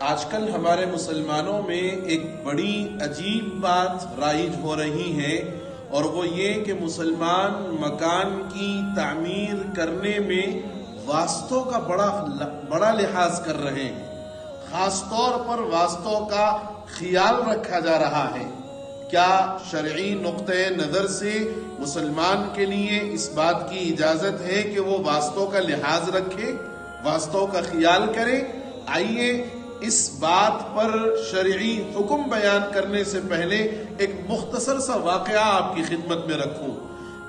آج کل ہمارے مسلمانوں میں ایک بڑی عجیب بات رائج ہو رہی ہے، اور وہ یہ کہ مسلمان مکان کی تعمیر کرنے میں واسطوں کا بڑا لحاظ کر رہے ہیں۔ خاص طور پر واسطوں کا خیال رکھا جا رہا ہے۔ کیا شرعی نقطۂ نظر سے مسلمان کے لیے اس بات کی اجازت ہے کہ وہ واسطوں کا لحاظ رکھے، واسطوں کا خیال کرے؟ آئیے اس بات پر شرعی حکم بیان کرنے سے پہلے ایک مختصر سا واقعہ آپ کی خدمت میں رکھوں۔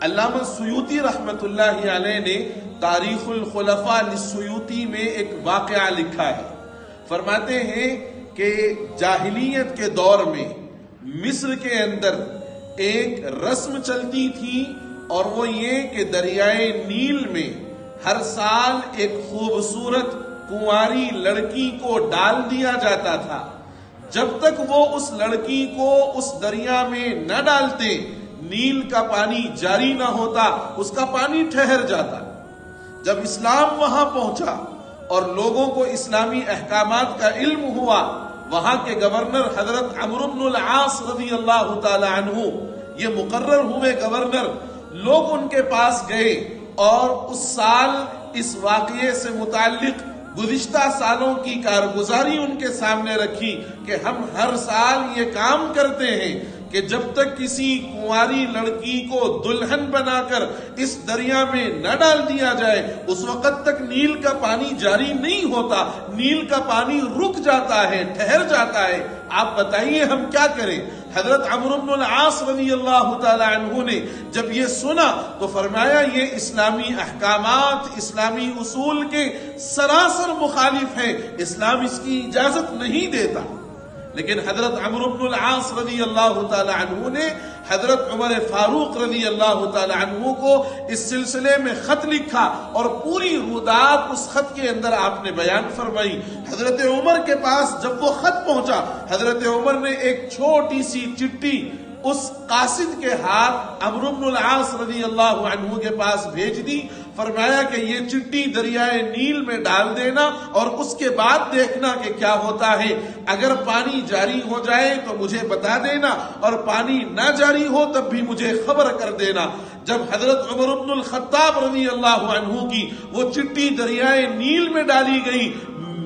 علامہ سیوطی رحمت اللہ علیہ نے تاریخ الخلفاء للسیوطی میں ایک واقعہ لکھا ہے۔ فرماتے ہیں کہ جاہلیت کے دور میں مصر کے اندر ایک رسم چلتی تھی، اور وہ یہ کہ دریائے نیل میں ہر سال ایک خوبصورت کنواری لڑکی کو ڈال دیا جاتا تھا۔ جب تک وہ اس لڑکی کو اس دریا میں نہ ڈالتے، نیل کا پانی جاری نہ ہوتا، اس کا پانی ٹھہر جاتا۔ جب اسلام وہاں پہنچا اور لوگوں کو اسلامی احکامات کا علم ہوا، وہاں کے گورنر حضرت عمرو بن العاص رضی اللہ تعالی عنہ، یہ مقرر ہوئے گورنر، لوگ ان کے پاس گئے اور اس سال اس واقعے سے متعلق گزشتہ سالوں کی کارگزاری ان کے سامنے رکھی کہ ہم ہر سال یہ کام کرتے ہیں کہ جب تک کسی کنواری لڑکی کو دلہن بنا کر اس دریا میں نہ ڈال دیا جائے، اس وقت تک نیل کا پانی جاری نہیں ہوتا، نیل کا پانی رک جاتا ہے، ٹھہر جاتا ہے۔ آپ بتائیے ہم کیا کریں؟ حضرت عمرو بن العاص رضی اللہ تعالی عنہ نے جب یہ سنا تو فرمایا یہ اسلامی احکامات، اسلامی اصول کے سراسر مخالف ہیں، اسلام اس کی اجازت نہیں دیتا۔ لیکن حضرت عمرو بن العاص رضی اللہ تعالی عنہ نے حضرت عمر فاروق رضی اللہ تعالی عنہ کو اس سلسلے میں خط لکھا، اور پوری رودات اس خط کے اندر آپ نے بیان فرمائی۔ حضرت عمر کے پاس جب وہ خط پہنچا، حضرت عمر نے ایک چھوٹی سی چٹھی اس قاصد کے ہاتھ عمرو بن العاص رضی اللہ عنہ کے پاس بھیج دی۔ فرمایا کہ یہ چٹھی دریائے نیل میں ڈال دینا، اور اس کے بعد دیکھنا کہ کیا ہوتا ہے۔ اگر پانی جاری ہو جائے تو مجھے بتا دینا، اور پانی نہ جاری ہو تب بھی مجھے خبر کر دینا۔ جب حضرت عمر بن الخطاب رضی اللہ عنہ کی وہ چٹھی دریائے نیل میں ڈالی گئی،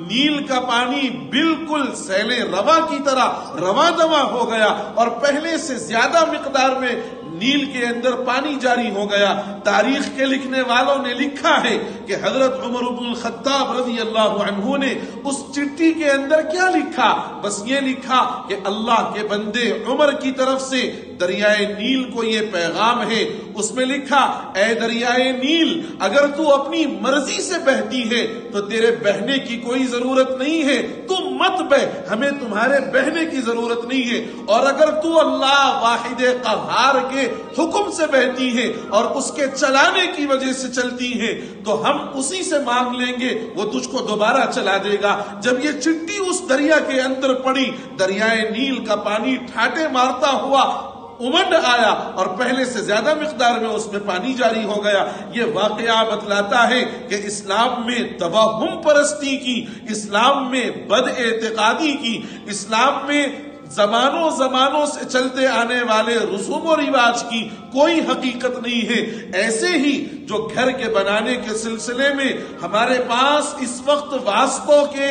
نیل کا پانی بالکل سیل رواں کی طرح رواں دواں ہو گیا، اور پہلے سے زیادہ مقدار میں نیل کے اندر پانی جاری ہو گیا۔ تاریخ کے لکھنے والوں نے لکھا ہے کہ حضرت عمر بن الخطاب رضی اللہ عنہ نے اس چٹھی کے اندر کیا لکھا؟ بس یہ لکھا کہ اللہ کے بندے عمر کی طرف سے دریائے نیل کو یہ پیغام ہے۔ اس میں لکھا، اے دریائے نیل، اگر تو اپنی مرضی سے بہتی ہے تو تیرے بہنے کی کوئی ضرورت نہیں ہے، تو مت بہ، ہمیں تمہارے بہنے کی ضرورت نہیں ہے۔ اور اگر تو اللہ واحد قہار کے حکم سے بہتی ہے اور اس کے چلانے کی وجہ سے چلتی ہے تو ہم اسی سے مانگ لیں گے، وہ تجھ کو دوبارہ چلا دے گا۔ جب یہ چٹھی اس دریا کے اندر پڑی، دریائے نیل کا پانی ٹھاٹے مارتا ہوا امنڈ آیا، اور پہلے سے زیادہ مقدار میں اس میں پانی جاری ہو گیا۔ یہ واقعہ بتلاتا ہے کہ اسلام میں توہم پرستی کی، اسلام میں بد اعتقادی کی، اسلام میں زمانوں سے چلتے آنے والے رسوم و رواج کی کوئی حقیقت نہیں ہے۔ ایسے ہی جو گھر کے بنانے کے سلسلے میں ہمارے پاس اس وقت واسطوں کے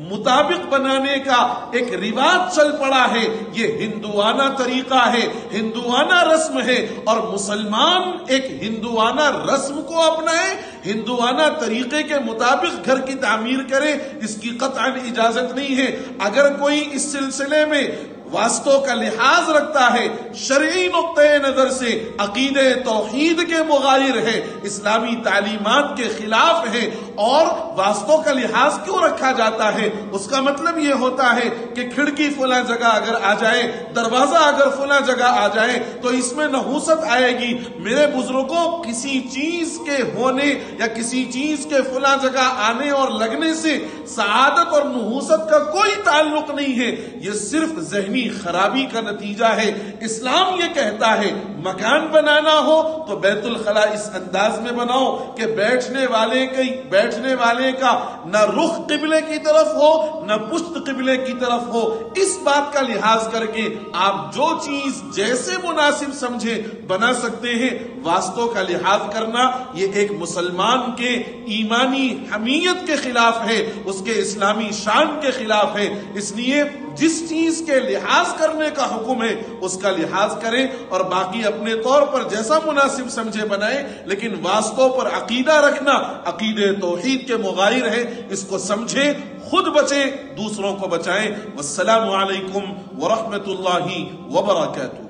مطابق بنانے کا ایک رواج چل پڑا ہے، یہ ہندوانہ طریقہ ہے، ہندوانہ رسم ہے، اور مسلمان ایک ہندوانہ رسم کو اپنائے، ہندوانہ طریقے کے مطابق گھر کی تعمیر کرے، اس کی قطعاً اجازت نہیں ہے۔ اگر کوئی اس سلسلے میں واسطوں کا لحاظ رکھتا ہے، شرعی نقطۂ نظر سے عقیدہ توحید کے مغایر ہے، اسلامی تعلیمات کے خلاف ہے، اور واسطوں کا لحاظ کیوں رکھا جاتا ہے؟ اس کا مطلب یہ ہوتا ہے کہ کھڑکی فلاں جگہ اگر آ جائے، دروازہ اگر فلاں جگہ آ جائے تو اس میں نحوست آئے گی۔ میرے بزرگوں، کسی چیز کے ہونے یا کسی چیز کے فلاں جگہ آنے اور لگنے سے سعادت اور نحوست کا کوئی تعلق نہیں ہے، یہ صرف ذہنی خرابی کا نتیجہ ہے۔ اسلام یہ کہتا ہے مکان بنانا ہو تو بیت الخلاء اس انداز میں بناؤ کہ بیٹھنے والے کے بیٹھنے والے کا نہ رخ قبلے کی طرف ہو نہ پشت قبلے کی طرف ہو، اس بات کا لحاظ کر کے آپ جو چیز جیسے مناسب سمجھے بنا سکتے ہیں۔ واسطوں کا لحاظ کرنا یہ ایک مسلمان کے ایمانی حمیت کے خلاف ہے، اس کے اسلامی شان کے خلاف ہے۔ اس لیے جس چیز کے لحاظ کرنے کا حکم ہے اس کا لحاظ کریں، اور باقی اپنے طور پر جیسا مناسب سمجھے بنائیں، لیکن واسطوں پر عقیدہ رکھنا عقیدہ توحید کے مغائر ہے۔ اس کو سمجھیں، خود بچیں، دوسروں کو بچائیں۔ والسلام علیکم ورحمۃ اللہ وبرکاتہ۔